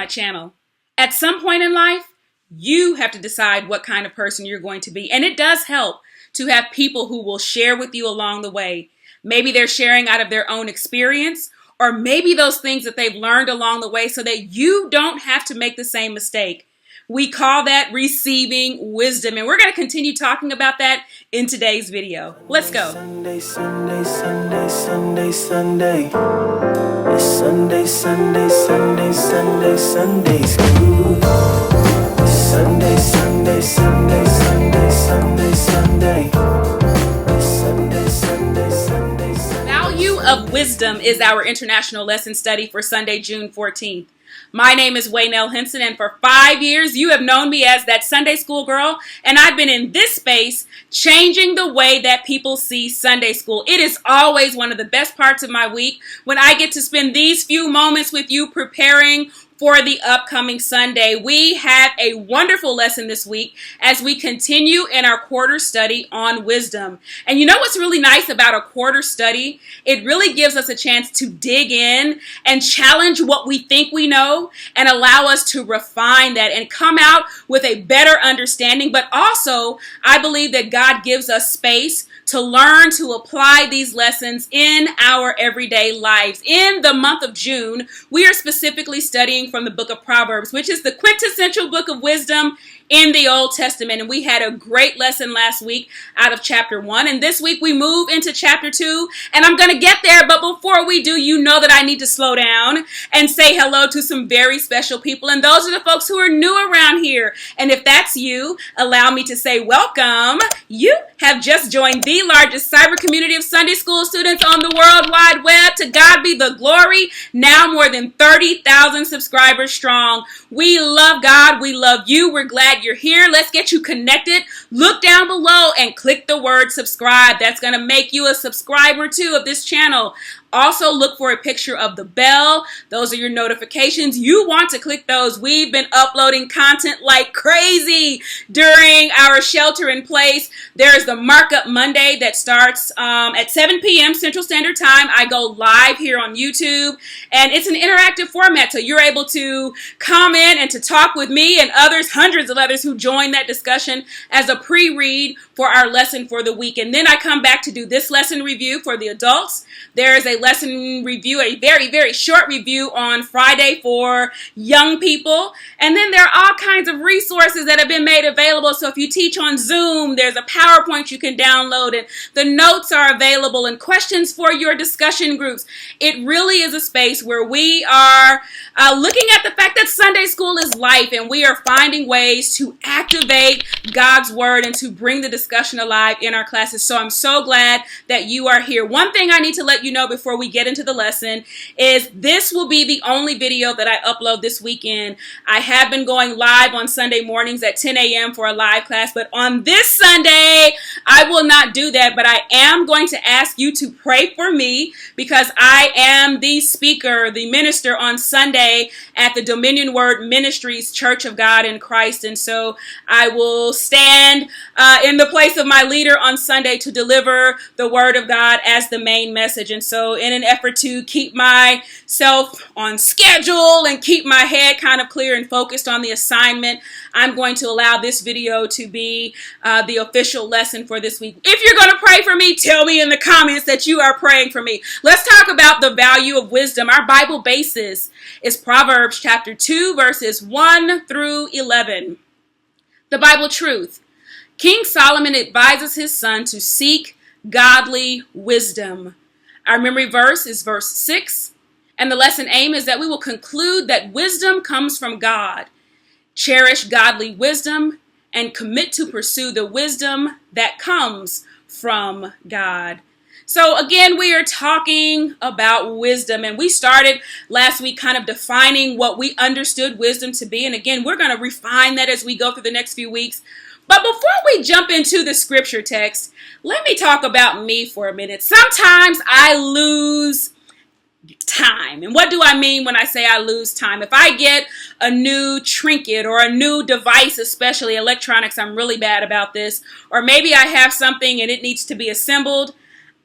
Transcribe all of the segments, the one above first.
my channel. At some point in life, you have to decide what kind of person you're going to be. And it does help to have people who will share with you along the way. Maybe they're sharing out of their own experience, or maybe those things that they've learned along the way so that you don't have to make the same mistake. We call that receiving wisdom, and we're going to continue talking about that in today's video. Let's go. Sunday, Sunday, Sunday, Sunday, Sunday. It's Sunday, Sunday, Sunday, Sunday, Sunday school. It's Sunday, Sunday, Sunday, Sunday, Sunday, Sunday. It's Sunday, Sunday, Sunday, Sunday. Value of Wisdom is our international lesson study for Sunday, June 14th. My name is Waynell Henson, and for 5 years you have known me as that Sunday school girl, and I've been in this space changing the way that people see Sunday school. It is always one of the best parts of my week when I get to spend these few moments with you preparing for the upcoming Sunday. We have a wonderful lesson this week as we continue in our quarter study on wisdom. And you know what's really nice about a quarter study? It really gives us a chance to dig in and challenge what we think we know and allow us to refine that and come out with a better understanding. But also, I believe that God gives us space to learn to apply these lessons in our everyday lives. In the month of June, we are specifically studying from the Book of Proverbs, which is the quintessential book of wisdom in the Old Testament. And we had a great lesson last week out of chapter 1. And this week we move into chapter 2. And I'm going to get there. But before we do, you know that I need to slow down and say hello to some very special people. And those are the folks who are new around here. And if that's you, allow me to say welcome. You have just joined the largest cyber community of Sunday school students on the World Wide Web. To God be the glory. Now more than 30,000 subscribers strong. We love God. We love you. We're glad you're here. Let's get you connected. Look down below and click the word subscribe. That's going to make you a subscriber too of this channel. Also, look for a picture of the bell. Those are your notifications. You want to click those. We've been uploading content like crazy during our shelter in place. There's the Markup Monday that starts at 7 p.m. Central Standard Time. I go live here on YouTube, and it's an interactive format, so you're able to comment and to talk with me and others, hundreds of others who join that discussion as a pre-read for our lesson for the week. And then I come back to do this lesson review for the adults. There is a lesson review, a very, very short review on Friday for young people. And then there are all kinds of resources that have been made available. So if you teach on Zoom, there's a PowerPoint you can download, and the notes are available, and questions for your discussion groups. It really is a space where we are looking at the fact that Sunday school is life, and we are finding ways to activate God's word and to bring the discussion alive in our classes. So I'm so glad that you are here. One thing I need to let you know before we get into the lesson is this will be the only video that I upload this weekend. I have been going live on Sunday mornings at 10 a.m. for a live class, but on this Sunday, I will not do that. But I am going to ask you to pray for me because I am the speaker, the minister on Sunday at the Dominion Word Ministries Church of God in Christ. And so I will stand in the place of my leader on Sunday to deliver the word of God as the main message. And so in an effort to keep myself on schedule and keep my head kind of clear and focused on the assignment, I'm going to allow this video to be the official lesson for this week. If you're going to pray for me, tell me in the comments that you are praying for me. Let's talk about the value of wisdom. Our Bible basis is Proverbs chapter 2, verses 1 through 11. The Bible truth. King Solomon advises his son to seek godly wisdom. Our memory verse is verse 6, and the lesson aim is that we will conclude that wisdom comes from God. Cherish godly wisdom and commit to pursue the wisdom that comes from God. So again, we are talking about wisdom, and we started last week kind of defining what we understood wisdom to be. And again, we're going to refine that as we go through the next few weeks. But before we jump into the scripture text, let me talk about me for a minute. Sometimes I lose time. And what do I mean when I say I lose time? If I get a new trinket or a new device, especially electronics, I'm really bad about this. Or maybe I have something and it needs to be assembled.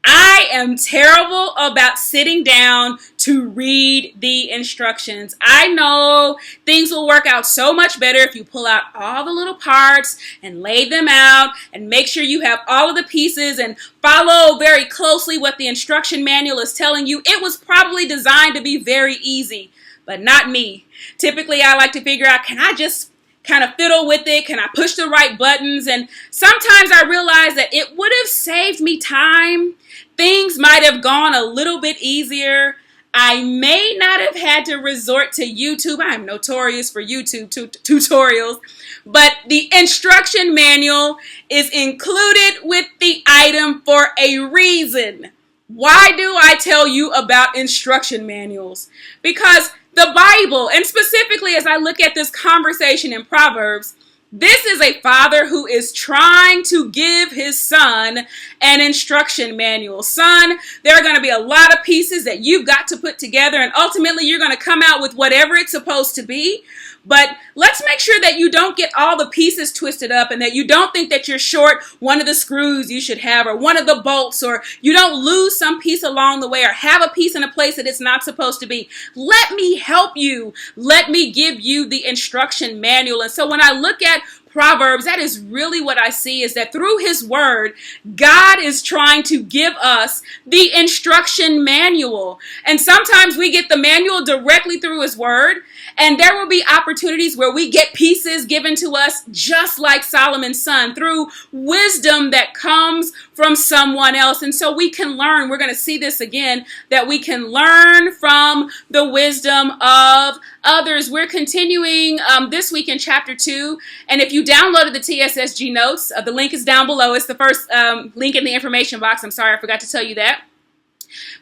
I am terrible about sitting down to read the instructions. I know things will work out so much better if you pull out all the little parts and lay them out and make sure you have all of the pieces and follow very closely what the instruction manual is telling you. It was probably designed to be very easy, but not me. Typically, I like to figure out, can I just kind of fiddle with it? Can I push the right buttons? And sometimes I realize that it would have saved me time. Things might have gone a little bit easier. I may not have had to resort to YouTube. I'm notorious for YouTube tutorials. But the instruction manual is included with the item for a reason. Why do I tell you about instruction manuals? Because the Bible, and specifically as I look at this conversation in Proverbs, this is a father who is trying to give his son an instruction manual. Son, there are going to be a lot of pieces that you've got to put together, and ultimately you're going to come out with whatever it's supposed to be. But let's make sure that you don't get all the pieces twisted up and that you don't think that you're short one of the screws you should have or one of the bolts, or you don't lose some piece along the way or have a piece in a place that it's not supposed to be. Let me help you. Let me give you the instruction manual. And so when I look at Proverbs, that is really what I see, is that through his word, God is trying to give us the instruction manual. And sometimes we get the manual directly through his word, and there will be opportunities where we get pieces given to us just like Solomon's son through wisdom that comes from someone else. And so we can learn. We're going to see this again, that we can learn from the wisdom of others. We're continuing this week in chapter 2. And if you downloaded the TSSG notes, the link is down below. It's the first link in the information box. I'm sorry, I forgot to tell you that.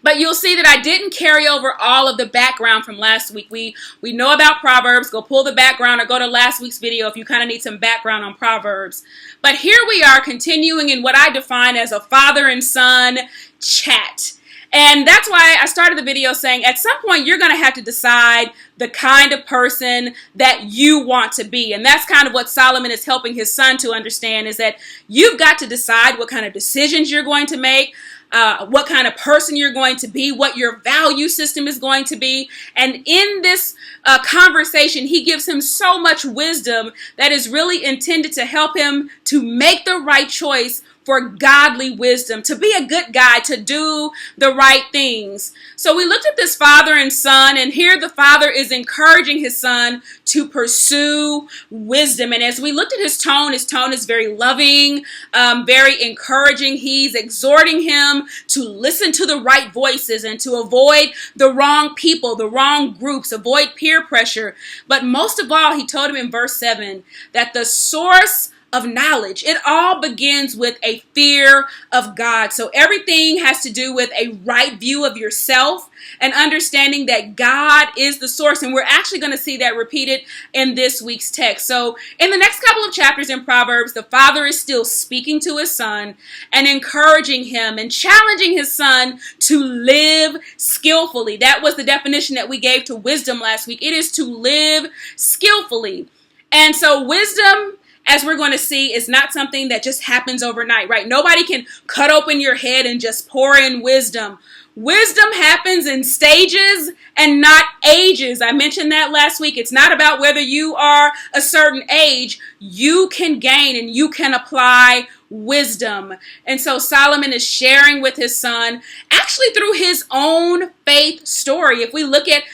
But you'll see that I didn't carry over all of the background from last week. We know about Proverbs. Go pull the background or go to last week's video if you kind of need some background on Proverbs. But here we are continuing in what I define as a father and son chat. And that's why I started the video saying at some point you're going to have to decide the kind of person that you want to be. And that's kind of what Solomon is helping his son to understand, is that you've got to decide what kind of decisions you're going to make, what kind of person you're going to be, what your value system is going to be. And in this conversation, he gives him so much wisdom that is really intended to help him to make the right choice for godly wisdom, to be a good guy, to do the right things. So we looked at this father and son, and here the father is encouraging his son to pursue wisdom. And as we looked at his tone is very loving, very encouraging. He's exhorting him to listen to the right voices and to avoid the wrong people, the wrong groups, avoid peer pressure. But most of all, he told him in verse 7 that the source of knowledge, it all begins with a fear of God. So everything has to do with a right view of yourself and understanding that God is the source. And we're actually going to see that repeated in this week's text. So in the next couple of chapters in Proverbs, the father is still speaking to his son and encouraging him and challenging his son to live skillfully. That was the definition that we gave to wisdom last week. It is to live skillfully. And so wisdom, as we're going to see, is not something that just happens overnight, right? Nobody can cut open your head and just pour in wisdom. Wisdom happens in stages and not ages. I mentioned that last week. It's not about whether you are a certain age. You can gain and you can apply wisdom. And so Solomon is sharing with his son, actually through his own faith story. If we look at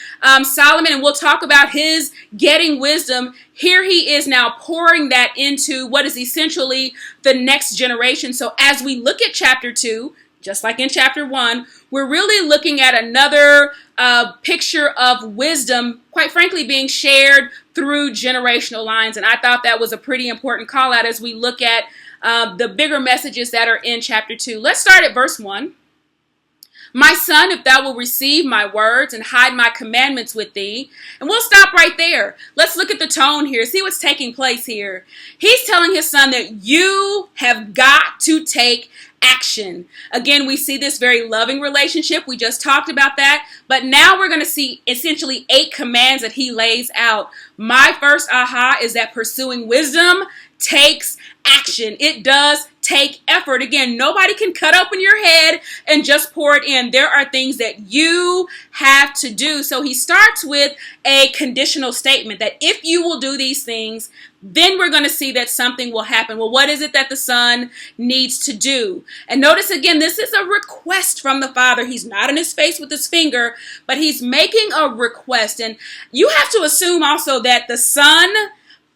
Solomon, and we'll talk about his getting wisdom, here he is now pouring that into what is essentially the next generation. So as we look at chapter 2, just like in chapter 1, we're really looking at another picture of wisdom, quite frankly, being shared through generational lines. And I thought that was a pretty important call out as we look at the bigger messages that are in chapter 2. Let's start at verse 1. My son, if thou will receive my words and hide my commandments with thee. And we'll stop right there. Let's look at the tone here. See what's taking place here. He's telling his son that you have got to take action. Again, we see this very loving relationship. We just talked about that. But now we're going to see essentially 8 commands that he lays out. My first aha is that pursuing wisdom takes action. It does take effort. Again, nobody can cut open your head and just pour it in. There are things that you have to do. So he starts with a conditional statement that if you will do these things, then we're going to see that something will happen. Well, what is it that the son needs to do? And notice again, this is a request from the father. He's not in his face with his finger, but he's making a request. And you have to assume also that the son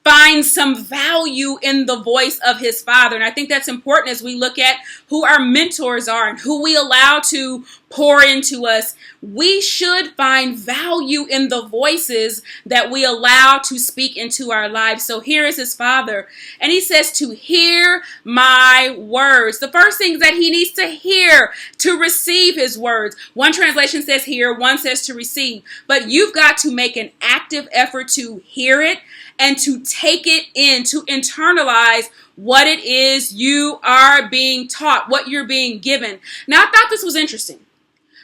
finds some value in the voice of his father. And I think that's important as we look at who our mentors are and who we allow to pour into us. We should find value in the voices that we allow to speak into our lives. So here is his father, and he says to hear my words. The first thing that he needs to hear to receive his words. One translation says hear, one says to receive. But you've got to make an active effort to hear it and to take it in, to internalize what it is you are being taught, what you're being given. Now, I thought this was interesting.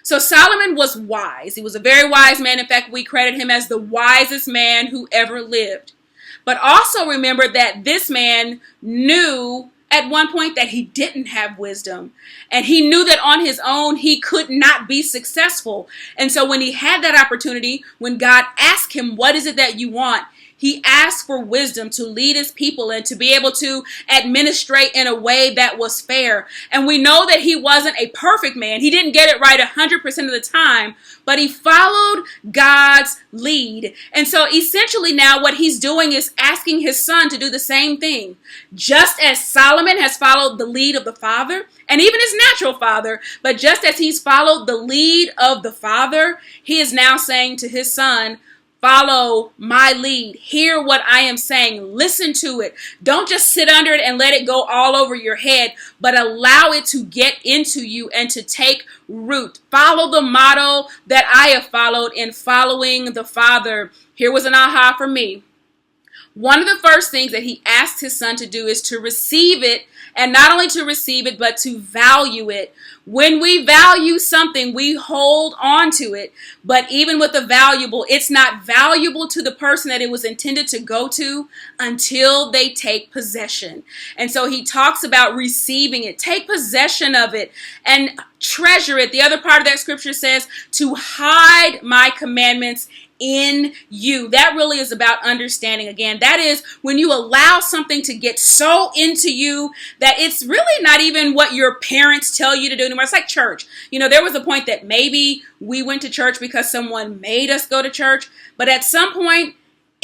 So Solomon was wise. He was a very wise man. In fact, we credit him as the wisest man who ever lived. But also remember that this man knew at one point that he didn't have wisdom. And he knew that on his own, he could not be successful. And so when he had that opportunity, when God asked him, what is it that you want? He asked for wisdom to lead his people and to be able to administrate in a way that was fair. And we know that he wasn't a perfect man. He didn't get it right 100% of the time, but he followed God's lead. And so essentially now what he's doing is asking his son to do the same thing. Just as Solomon has followed the lead of the father, and even his natural father, but just as he's followed the lead of the father, he is now saying to his son, follow my lead. Hear what I am saying. Listen to it. Don't just sit under it and let it go all over your head, but allow it to get into you and to take root. Follow the model that I have followed in following the Father. Here was an aha for me. One of the first things that he asked his son to do is to receive it, and not only to receive it, but to value it. When we value something, we hold on to it. But even with the valuable, it's not valuable to the person that it was intended to go to until they take possession. And so he talks about receiving it. Take possession of it and treasure it. The other part of that scripture says to hide my commandments in you. That really is about understanding. Again, that is when you allow something to get so into you that it's really not even what your parents tell you to do anymore. It's like church. You know, there was a point that maybe we went to church because someone made us go to church, but at some point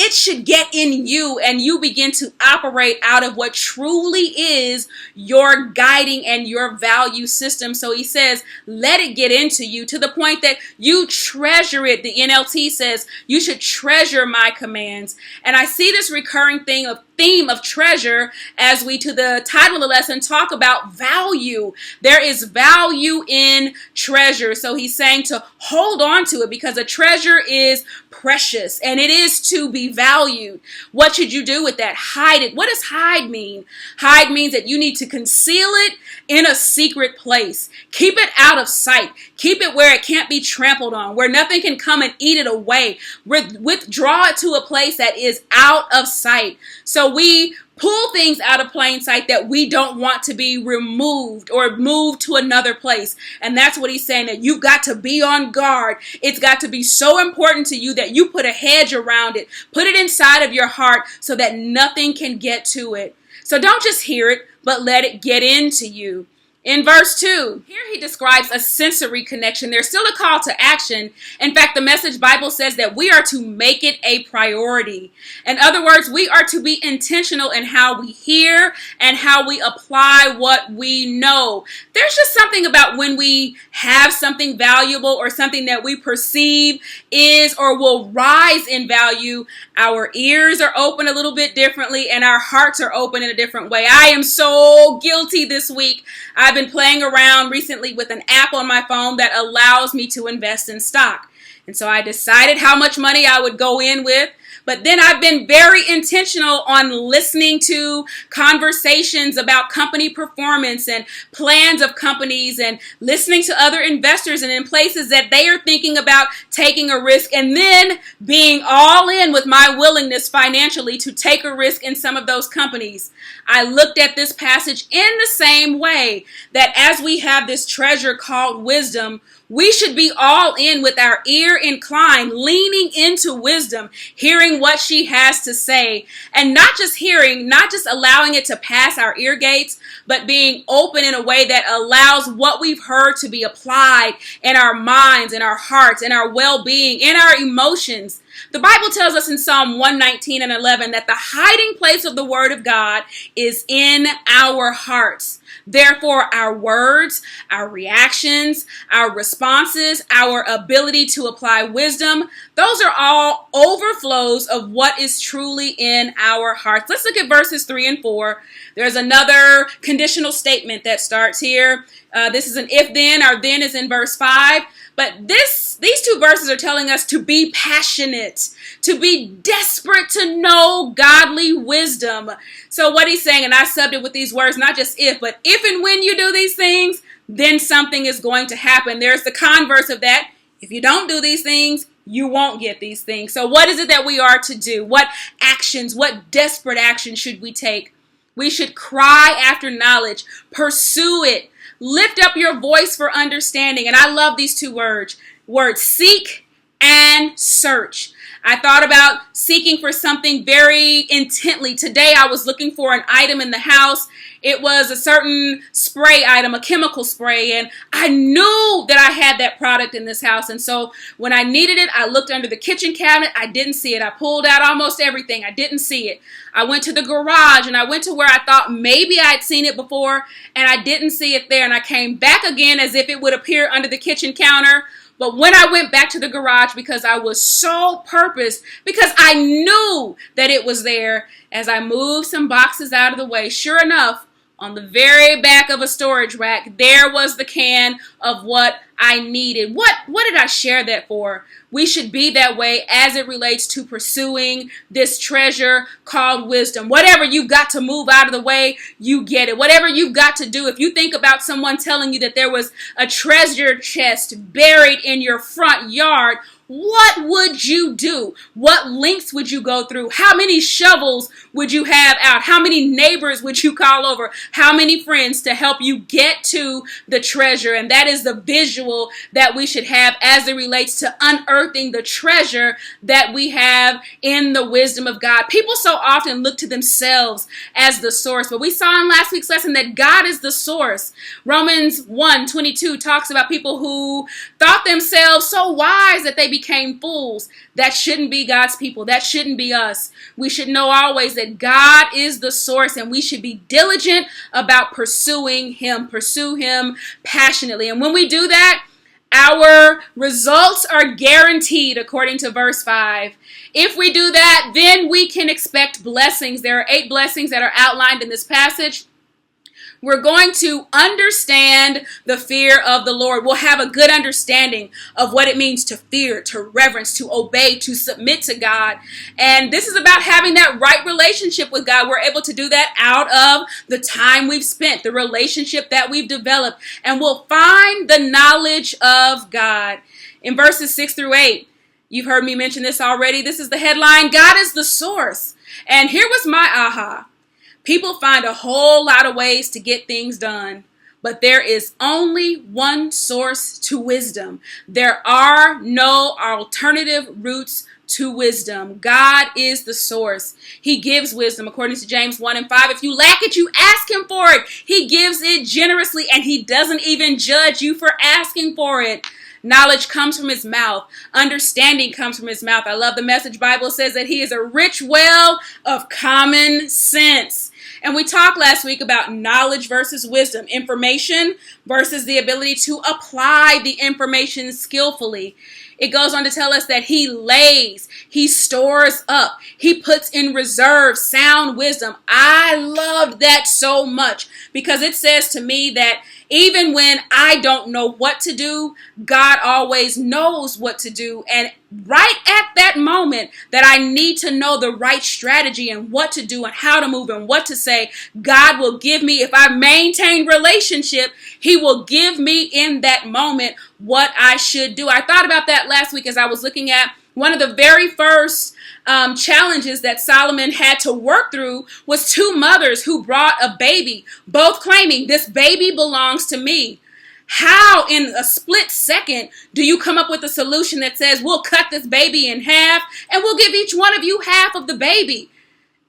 it should get in you and you begin to operate out of what truly is your guiding and your value system. So he says, let it get into you to the point that you treasure it. The NLT says you should treasure my commands. And I see this recurring theme of treasure as we, to the title of the lesson, talk about value. There is value in treasure. So he's saying to hold on to it because a treasure is precious and it is to be valued. What should you do with that? Hide it. What does hide mean? Hide means that you need to conceal it in a secret place. Keep it out of sight. Keep it where it can't be trampled on, where nothing can come and eat it away. Withdraw it to a place that is out of sight. So we pull things out of plain sight that we don't want to be removed or moved to another place. And that's what he's saying, that you've got to be on guard. It's got to be so important to you that you put a hedge around it. Put it inside of your heart so that nothing can get to it. So don't just hear it, but let it get into you. In verse 2, here he describes a sensory connection. There's still a call to action. In fact, the Message Bible says that we are to make it a priority. In other words, we are to be intentional in how we hear and how we apply what we know. There's just something about when we have something valuable or something that we perceive is or will rise in value, our ears are open a little bit differently and our hearts are open in a different way. I am so guilty this week. I've been playing around recently with an app on my phone that allows me to invest in stock. And so I decided how much money I would go in with. But then I've been very intentional on listening to conversations about company performance and plans of companies, and listening to other investors and in places that they are thinking about taking a risk, and then being all in with my willingness financially to take a risk in some of those companies. I looked at this passage in the same way, that as we have this treasure called wisdom, we should be all in with our ear inclined, leaning into wisdom, hearing what she has to say, and not just hearing, not just allowing it to pass our ear gates, but being open in a way that allows what we've heard to be applied in our minds, in our hearts, in our well-being, in our emotions. The Bible tells us in Psalm 119 and 11 that the hiding place of the Word of God is in our hearts. Therefore, our words, our reactions, our responses, our ability to apply wisdom, those are all overflows of what is truly in our hearts. Let's look at verses 3 and 4. There's another conditional statement that starts here. This is an if then. Our then is in verse 5. But these two verses are telling us to be passionate, to be desperate to know godly wisdom. So what he's saying, and I subbed it with these words, not just if, but if and when you do these things, then something is going to happen. There's the converse of that. If you don't do these things, you won't get these things. So what is it that we are to do? What actions, what desperate actions should we take? We should cry after knowledge, pursue it. Lift up your voice for understanding. And I love these two words, seek and search. I thought about seeking for something very intently. Today I was looking for an item in the house. It was a certain spray item, a chemical spray, and I knew that I had that product in this house. And so when I needed it, I looked under the kitchen cabinet. I didn't see it. I pulled out almost everything. I didn't see it. I went to the garage, and I went to where I thought maybe I'd seen it before, and I didn't see it there. And I came back again as if it would appear under the kitchen counter. But when I went back to the garage, because I was so purposed, because I knew that it was there, as I moved some boxes out of the way, sure enough, on the very back of a storage rack, there was the can of what I needed. What did I share that for? We should be that way as it relates to pursuing this treasure called wisdom. Whatever you've got to move out of the way, you get it. Whatever you've got to do. If you think about someone telling you that there was a treasure chest buried in your front yard, what would you do? What lengths would you go through? How many shovels would you have out? How many neighbors would you call over? How many friends to help you get to the treasure? And that is the visual that we should have as it relates to unearthing the treasure that we have in the wisdom of God. People so often look to themselves as the source, but we saw in last week's lesson that God is the source. Romans 1:22 talks about people who thought themselves so wise that they became fools. That shouldn't be God's people. That shouldn't be us. We should know always that God is the source, and we should be diligent about pursuing Him. Pursue Him passionately. And when we do that, our results are guaranteed according to verse 5. If we do that, then we can expect blessings. There are 8 blessings that are outlined in this passage. We're going to understand the fear of the Lord. We'll have a good understanding of what it means to fear, to reverence, to obey, to submit to God. And this is about having that right relationship with God. We're able to do that out of the time we've spent, the relationship that we've developed. And we'll find the knowledge of God. In verses 6 through 8, you've heard me mention this already. This is the headline, God is the source. And here was my aha. People find a whole lot of ways to get things done, but there is only one source to wisdom. There are no alternative routes to wisdom. God is the source. He gives wisdom according to James 1 and 5. If you lack it, you ask Him for it. He gives it generously, and He doesn't even judge you for asking for it. Knowledge comes from His mouth. Understanding comes from His mouth. I love the Message Bible says that He is a rich well of common sense. And we talked last week about knowledge versus wisdom, information versus the ability to apply the information skillfully. It goes on to tell us that He lays, He stores up, He puts in reserve sound wisdom. I love that so much because it says to me that Even when I don't know what to do, God always knows what to do. And right at that moment that I need to know the right strategy and what to do and how to move and what to say, God will give me, if I maintain relationship, he will give me in that moment what I should do. I thought about that last week as I was looking at one of the very first challenges that Solomon had to work through was two mothers who brought a baby, both claiming this baby belongs to me. How in a split second do you come up with a solution that says we'll cut this baby in half and we'll give each one of you half of the baby?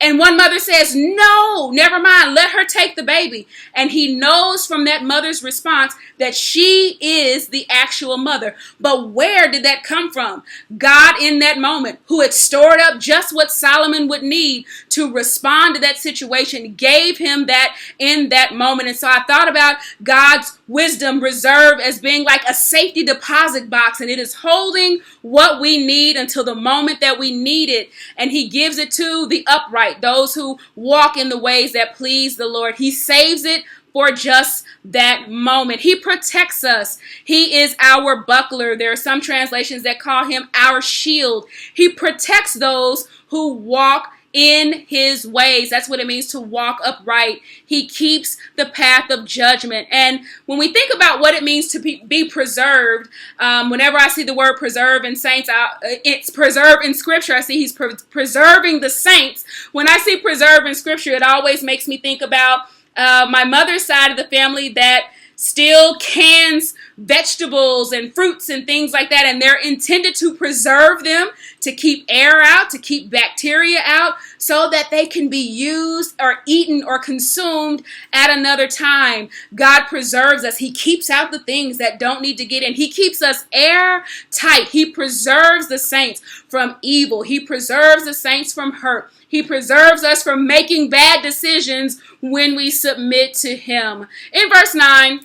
And one mother says, no, never mind, let her take the baby. And he knows from that mother's response that she is the actual mother. But where did that come from? God in that moment, who had stored up just what Solomon would need to respond to that situation, gave him that in that moment. And so I thought about God's wisdom reserved as being like a safety deposit box, and it is holding what we need until the moment that we need it. And he gives it to the upright, those who walk in the ways that please the Lord. He saves it for just that moment. He protects us. He is our buckler. There are some translations that call him our shield. He protects those who walk in his ways. That's what it means to walk upright. He keeps the path of judgment. And when we think about what it means to be preserved, whenever I see the word preserve in saints, it's preserved in scripture. I see he's preserving the saints. When I see preserve in scripture, it always makes me think about my mother's side of the family that still cans vegetables and fruits and things like that, and they're intended to preserve them, to keep air out, to keep bacteria out, so that they can be used or eaten or consumed at another time. God preserves us. He keeps out the things that don't need to get in. He keeps us airtight. He preserves the saints from evil. He preserves the saints from hurt. He preserves us from making bad decisions when we submit to him. In verse 9,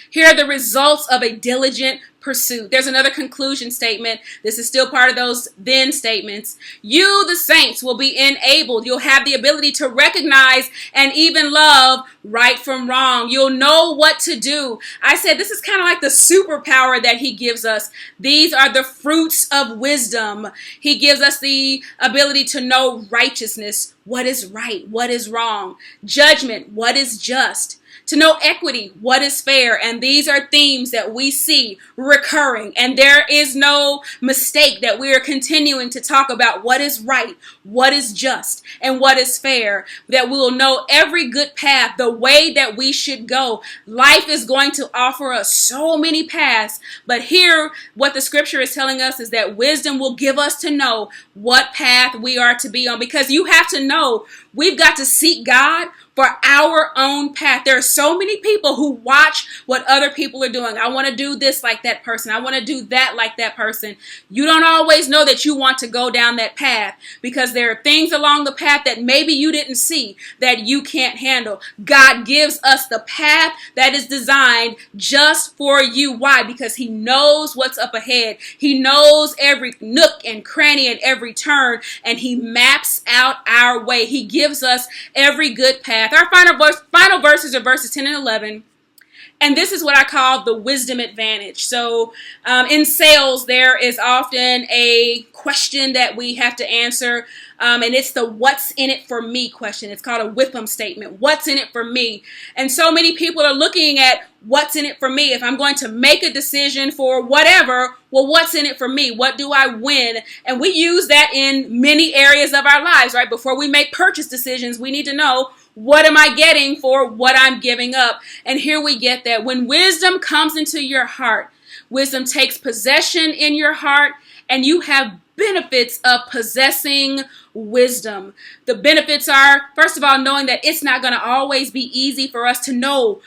here are the results of a diligent pursuit. There's another conclusion statement. This is still part of those then statements. You, the saints, will be enabled. You'll have the ability to recognize and even love right from wrong. You'll know what to do. I said this is kind of like the superpower that he gives us. These are the fruits of wisdom. He gives us the ability to know righteousness, what is right, what is wrong, judgment, what is just, to know equity, what is fair. And these are themes that we see recurring. And there is no mistake that we are continuing to talk about what is right, what is just, and what is fair. That we will know every good path, the way that we should go. Life is going to offer us so many paths. But here, what the scripture is telling us is that wisdom will give us to know what path we are to be on. Because you have to know, we've got to seek God for our own path. There are so many people who watch what other people are doing. I want to do this like that person. I want to do that like that person. You don't always know that you want to go down that path because there are things along the path that maybe you didn't see that you can't handle. God gives us the path that is designed just for you. Why? Because he knows what's up ahead. He knows every nook and cranny and every turn, and he maps out our way. He gives us every good path. Our final verses are verses 10 and 11. And this is what I call the wisdom advantage. So in sales, there is often a question that we have to answer. And it's the what's in it for me question. It's called a Witham statement. What's in it for me? And so many people are looking at what's in it for me. If I'm going to make a decision for whatever, well, what's in it for me? What do I win? And we use that in many areas of our lives, right? Before we make purchase decisions, we need to know, what am I getting for what I'm giving up? And here we get that. When wisdom comes into your heart, wisdom takes possession in your heart, and you have benefits of possessing wisdom. The benefits are, first of all, knowing that it's not going to always be easy for us to know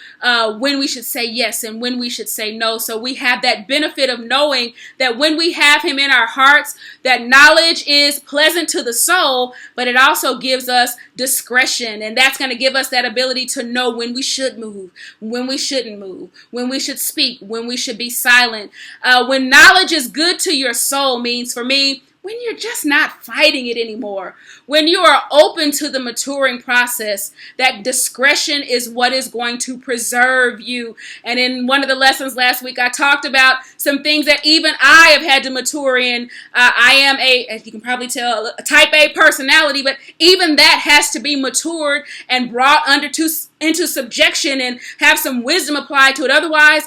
when we should say yes and when we should say no. So we have that benefit of knowing that when we have him in our hearts, that knowledge is pleasant to the soul, but it also gives us discretion. And that's going to give us that ability to know when we should move, when we shouldn't move, when we should speak, when we should be silent. When knowledge is good to your soul means, for me, when you're just not fighting it anymore, when you are open to the maturing process, that discretion is what is going to preserve you. And in one of the lessons last week, I talked about some things that even I have had to mature in. I am as you can probably tell, a type A personality, but even that has to be matured and brought into subjection and have some wisdom applied to it. Otherwise,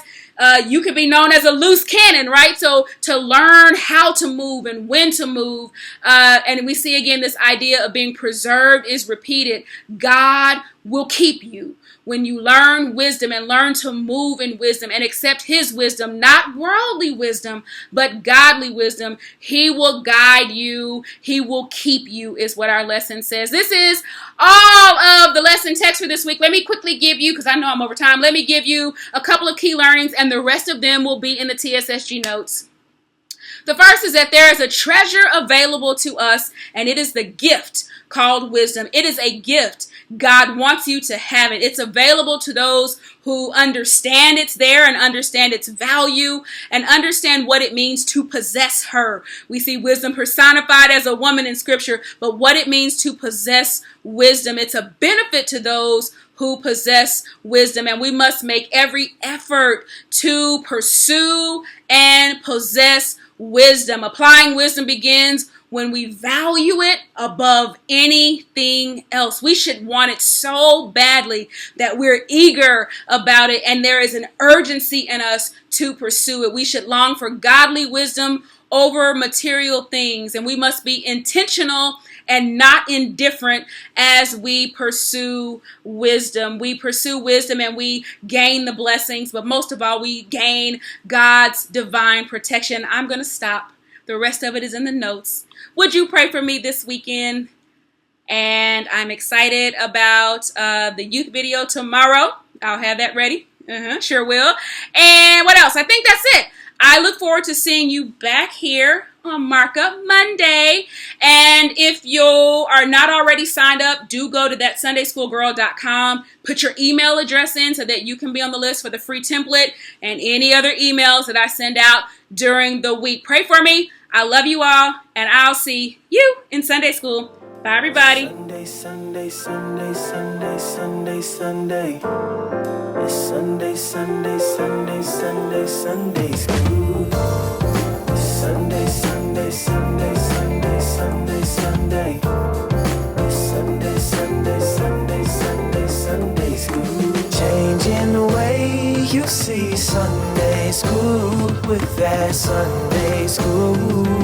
you could be known as a loose cannon, right? So to learn how to move and when to move, and we see again this idea of being preserved is repeated. God will keep you. When you learn wisdom and learn to move in wisdom and accept his wisdom, not worldly wisdom, but godly wisdom, he will guide you. He will keep you is what our lesson says. This is all of the lesson text for this week. Let me quickly give you, because I know I'm over time, let me give you a couple of key learnings, and the rest of them will be in the TSSG notes. The first is that there is a treasure available to us, and it is the gift called wisdom. It is a gift. God wants you to have it. It's available to those who understand it's there and understand its value and understand what it means to possess her. We see wisdom personified as a woman in Scripture, but what it means to possess wisdom, it's a benefit to those who possess wisdom, and we must make every effort to pursue and possess wisdom. Applying wisdom begins when we value it above anything else. We should want it so badly that we're eager about it, and there is an urgency in us to pursue it. We should long for godly wisdom over material things, and we must be intentional and not indifferent as we pursue wisdom. We pursue wisdom and we gain the blessings, but most of all, we gain God's divine protection. I'm going to stop. The rest of it is in the notes. Would you pray for me this weekend? And I'm excited about the youth video tomorrow. I'll have that ready. Sure will. And what else? I think that's it. I look forward to seeing you back here on Markup Monday. And if you are not already signed up, do go to thatsundayschoolgirl.com. Put your email address in so that you can be on the list for the free template and any other emails that I send out during the week. Pray for me. I love you all, and I'll see you in Sunday school. Bye, everybody. Sunday, Sunday, Sunday, Sunday, Sunday, Sunday. It's Sunday, Sunday, Sunday, Sunday, Sunday school. It's Sunday, Sunday, Sunday, Sunday, Sunday, Sunday. It's Sunday, Sunday, Sunday, Sunday, Sunday school. Changing the way you see Sunday school with that Sunday school.